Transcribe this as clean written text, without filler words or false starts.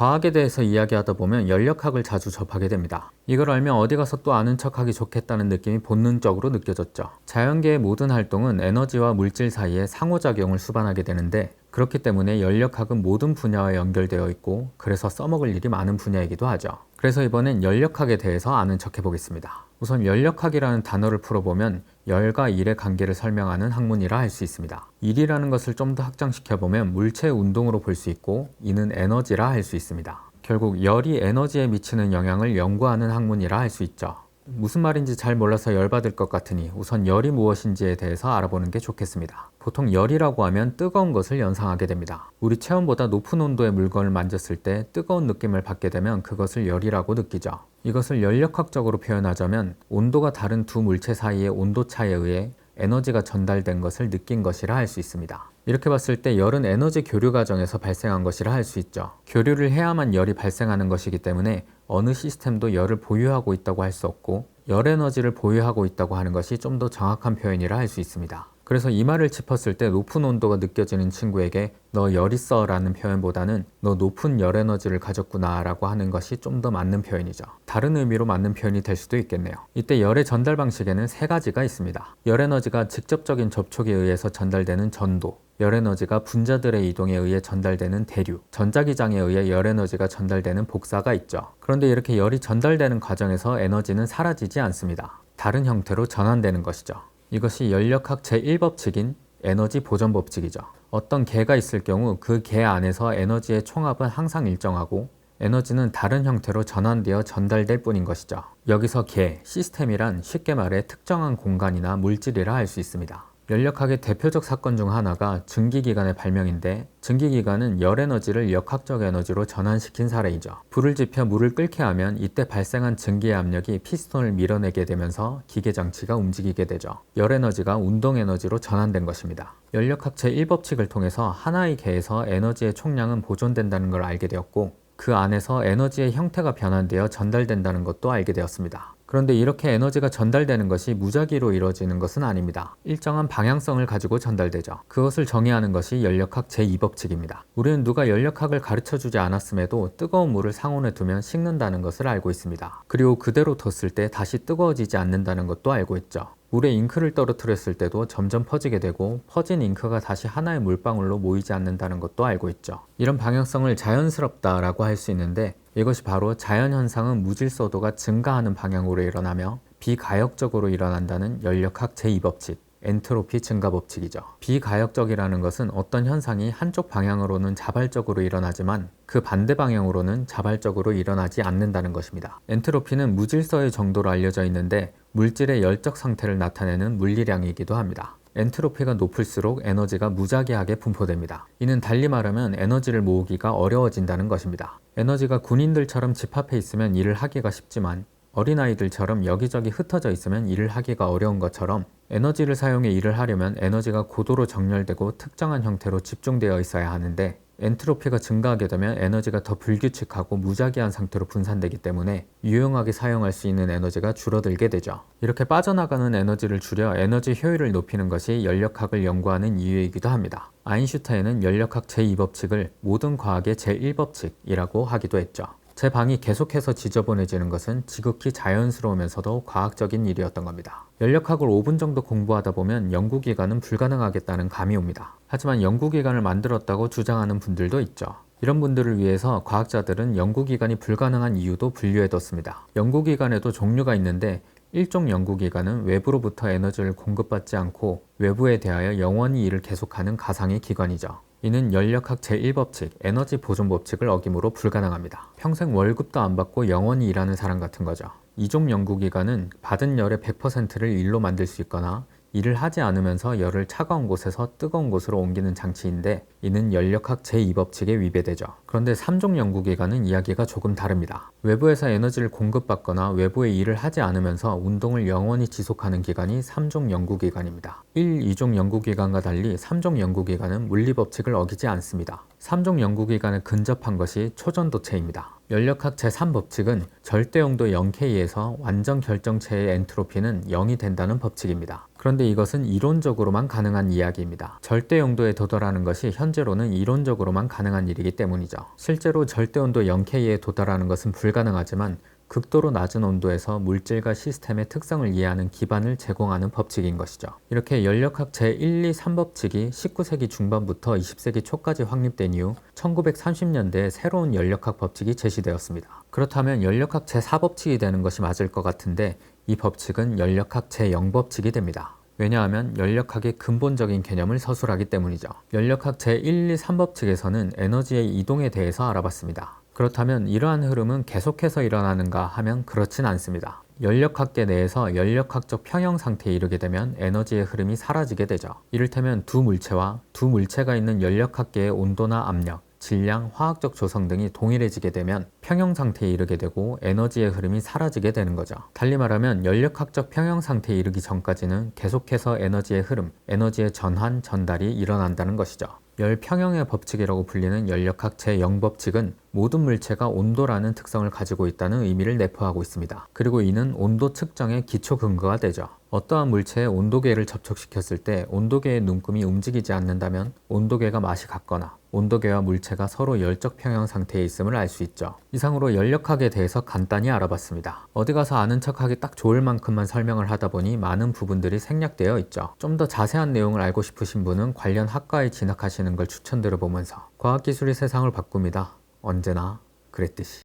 과학에 대해서 이야기하다 보면 연력학을 자주 접하게 됩니다. 이걸 알면 어디 가서 또 아는 척하기 좋겠다는 느낌이 본능적으로 느껴졌죠. 자연계의 모든 활동은 에너지와 물질 사이에 상호작용을 수반하게 되는데, 그렇기 때문에 연력학은 모든 분야와 연결되어 있고 그래서 써먹을 일이 많은 분야이기도 하죠. 그래서 이번엔 연력학에 대해서 아는 척 해보겠습니다. 우선 연력학이라는 단어를 풀어보면 열과 일의 관계를 설명하는 학문이라 할 수 있습니다. 일이라는 것을 좀 더 확장시켜보면 물체의 운동으로 볼 수 있고, 이는 에너지라 할 수 있습니다. 결국 열이 에너지에 미치는 영향을 연구하는 학문이라 할 수 있죠. 무슨 말인지 잘 몰라서 열받을 것 같으니 우선 열이 무엇인지에 대해서 알아보는 게 좋겠습니다. 보통 열이라고 하면 뜨거운 것을 연상하게 됩니다. 우리 체온보다 높은 온도의 물건을 만졌을 때 뜨거운 느낌을 받게 되면 그것을 열이라고 느끼죠. 이것을 연력학적으로 표현하자면 온도가 다른 두 물체 사이의 온도 차에 의해 에너지가 전달된 것을 느낀 것이라 할 수 있습니다. 이렇게 봤을 때 열은 에너지 교류 과정에서 발생한 것이라 할 수 있죠. 교류를 해야만 열이 발생하는 것이기 때문에 어느 시스템도 열을 보유하고 있다고 할 수 없고, 열 에너지를 보유하고 있다고 하는 것이 좀 더 정확한 표현이라 할 수 있습니다. 그래서 이 말을 짚었을 때 높은 온도가 느껴지는 친구에게 너 열 있어 라는 표현보다는 너 높은 열 에너지를 가졌구나 라고 하는 것이 좀 더 맞는 표현이죠. 다른 의미로 맞는 표현이 될 수도 있겠네요. 이때 열의 전달 방식에는 세 가지가 있습니다. 열 에너지가 직접적인 접촉에 의해서 전달되는 전도, 열 에너지가 분자들의 이동에 의해 전달되는 대류, 전자기장에 의해 열 에너지가 전달되는 복사가 있죠. 그런데 이렇게 열이 전달되는 과정에서 에너지는 사라지지 않습니다. 다른 형태로 전환되는 것이죠. 이것이 연력학 제1법칙인 에너지 보존 법칙이죠. 어떤 개가 있을 경우 그 개 안에서 에너지의 총합은 항상 일정하고 에너지는 다른 형태로 전환되어 전달될 뿐인 것이죠. 여기서 개, 시스템이란 쉽게 말해 특정한 공간이나 물질이라 할 수 있습니다. 연력학의 대표적 사건 중 하나가 증기기관의 발명인데, 증기기관은 열 에너지를 역학적 에너지로 전환시킨 사례이죠. 불을 지펴 물을 끓게 하면 이때 발생한 증기의 압력이 피스톤을 밀어내게 되면서 기계 장치가 움직이게 되죠. 열 에너지가 운동 에너지로 전환된 것입니다. 연력학 제1법칙을 통해서 하나의 개에서 에너지의 총량은 보존된다는 걸 알게 되었고, 그 안에서 에너지의 형태가 변환되어 전달된다는 것도 알게 되었습니다. 그런데 이렇게 에너지가 전달되는 것이 무작위로 이루어지는 것은 아닙니다. 일정한 방향성을 가지고 전달되죠. 그것을 정의하는 것이 연력학 제2법칙입니다. 우리는 누가 연력학을 가르쳐주지 않았음에도 뜨거운 물을 상온에 두면 식는다는 것을 알고 있습니다. 그리고 그대로 뒀을 때 다시 뜨거워지지 않는다는 것도 알고 있죠. 물에 잉크를 떨어뜨렸을 때도 점점 퍼지게 되고, 퍼진 잉크가 다시 하나의 물방울로 모이지 않는다는 것도 알고 있죠. 이런 방향성을 자연스럽다라고 할 수 있는데, 이것이 바로 자연현상은 무질서도가 증가하는 방향으로 일어나며 비가역적으로 일어난다는 연력학 제2법칙, 엔트로피 증가 법칙이죠. 비가역적이라는 것은 어떤 현상이 한쪽 방향으로는 자발적으로 일어나지만 그 반대 방향으로는 자발적으로 일어나지 않는다는 것입니다. 엔트로피는 무질서의 정도로 알려져 있는데 물질의 열적 상태를 나타내는 물리량이기도 합니다. 엔트로피가 높을수록 에너지가 무작위하게 분포됩니다. 이는 달리 말하면 에너지를 모으기가 어려워진다는 것입니다. 에너지가 군인들처럼 집 앞에 있으면 일을 하기가 쉽지만 어린아이들처럼 여기저기 흩어져 있으면 일을 하기가 어려운 것처럼 에너지를 사용해 일을 하려면 에너지가 고도로 정렬되고 특정한 형태로 집중되어 있어야 하는데, 엔트로피가 증가하게 되면 에너지가 더 불규칙하고 무작위한 상태로 분산되기 때문에 유용하게 사용할 수 있는 에너지가 줄어들게 되죠. 이렇게 빠져나가는 에너지를 줄여 에너지 효율을 높이는 것이 연력학을 연구하는 이유이기도 합니다. 아인슈타인은 연력학 제2법칙을 모든 과학의 제1법칙이라고 하기도 했죠. 제 방이 계속해서 지저분해지는 것은 지극히 자연스러우면서도 과학적인 일이었던 겁니다. 연력학을 5분 정도 공부하다 보면 연구기관은 불가능하겠다는 감이 옵니다. 하지만 연구기관을 만들었다고 주장하는 분들도 있죠. 이런 분들을 위해서 과학자들은 연구기관이 불가능한 이유도 분류해뒀습니다. 연구기관에도 종류가 있는데, 일종 연구기관은 외부로부터 에너지를 공급받지 않고 외부에 대하여 영원히 일을 계속하는 가상의 기관이죠. 이는 연력학 제1법칙, 에너지 보존 법칙을 어기므로 불가능합니다. 평생 월급도 안 받고 영원히 일하는 사람 같은 거죠. 이종 연구기관은 받은 열의 100%를 일로 만들 수 있거나 일을 하지 않으면서 열을 차가운 곳에서 뜨거운 곳으로 옮기는 장치인데, 이는 연력학 제2법칙에 위배되죠. 그런데 3종 연구기관은 이야기가 조금 다릅니다. 외부에서 에너지를 공급받거나 외부의 일을 하지 않으면서 운동을 영원히 지속하는 기관이 3종 연구기관입니다. 1, 2종 연구기관과 달리 3종 연구기관은 물리법칙을 어기지 않습니다. 3종 연구기관에 근접한 것이 초전도체입니다. 연력학 제3법칙은 절대 온도 0K에서 완전 결정체의 엔트로피는 0이 된다는 법칙입니다. 그런데 이것은 이론적으로만 가능한 이야기입니다. 절대 용도에 도달하는 것이 현재로는 이론적으로만 가능한 일이기 때문이죠. 실제로 절대 온도 0K에 도달하는 것은 불가능하지만 극도로 낮은 온도에서 물질과 시스템의 특성을 이해하는 기반을 제공하는 법칙인 것이죠. 이렇게 연력학 제1, 2, 3법칙이 19세기 중반부터 20세기 초까지 확립된 이후 1930년대에 새로운 연력학 법칙이 제시되었습니다. 그렇다면 연력학 제4법칙이 되는 것이 맞을 것 같은데 이 법칙은 연력학 제0법칙이 됩니다. 왜냐하면 연력학의 근본적인 개념을 서술하기 때문이죠. 연력학 제1, 2, 3법칙에서는 에너지의 이동에 대해서 알아봤습니다. 그렇다면 이러한 흐름은 계속해서 일어나는가 하면 그렇진 않습니다. 연력학계 내에서 연력학적 평형 상태에 이르게 되면 에너지의 흐름이 사라지게 되죠. 이를테면 두 물체와 두 물체가 있는 연력학계의 온도나 압력, 질량, 화학적 조성 등이 동일해지게 되면 평형 상태에 이르게 되고 에너지의 흐름이 사라지게 되는 거죠. 달리 말하면 연력학적 평형 상태에 이르기 전까지는 계속해서 에너지의 흐름, 에너지의 전환, 전달이 일어난다는 것이죠. 열평형의 법칙이라고 불리는 연력학 제0법칙은 모든 물체가 온도라는 특성을 가지고 있다는 의미를 내포하고 있습니다. 그리고 이는 온도 측정의 기초 근거가 되죠. 어떠한 물체에 온도계를 접촉시켰을 때 온도계의 눈금이 움직이지 않는다면 온도계가 맛이 같거나 온도계와 물체가 서로 열적 평형 상태에 있음을 알 수 있죠. 이상으로 연력학에 대해서 간단히 알아봤습니다. 어디 가서 아는 척하기 딱 좋을 만큼만 설명을 하다 보니 많은 부분들이 생략되어 있죠. 좀 더 자세한 내용을 알고 싶으신 분은 관련 학과에 진학하시는 걸 추천드려 보면서 과학기술이 세상을 바꿉니다. 언제나 그랬듯이.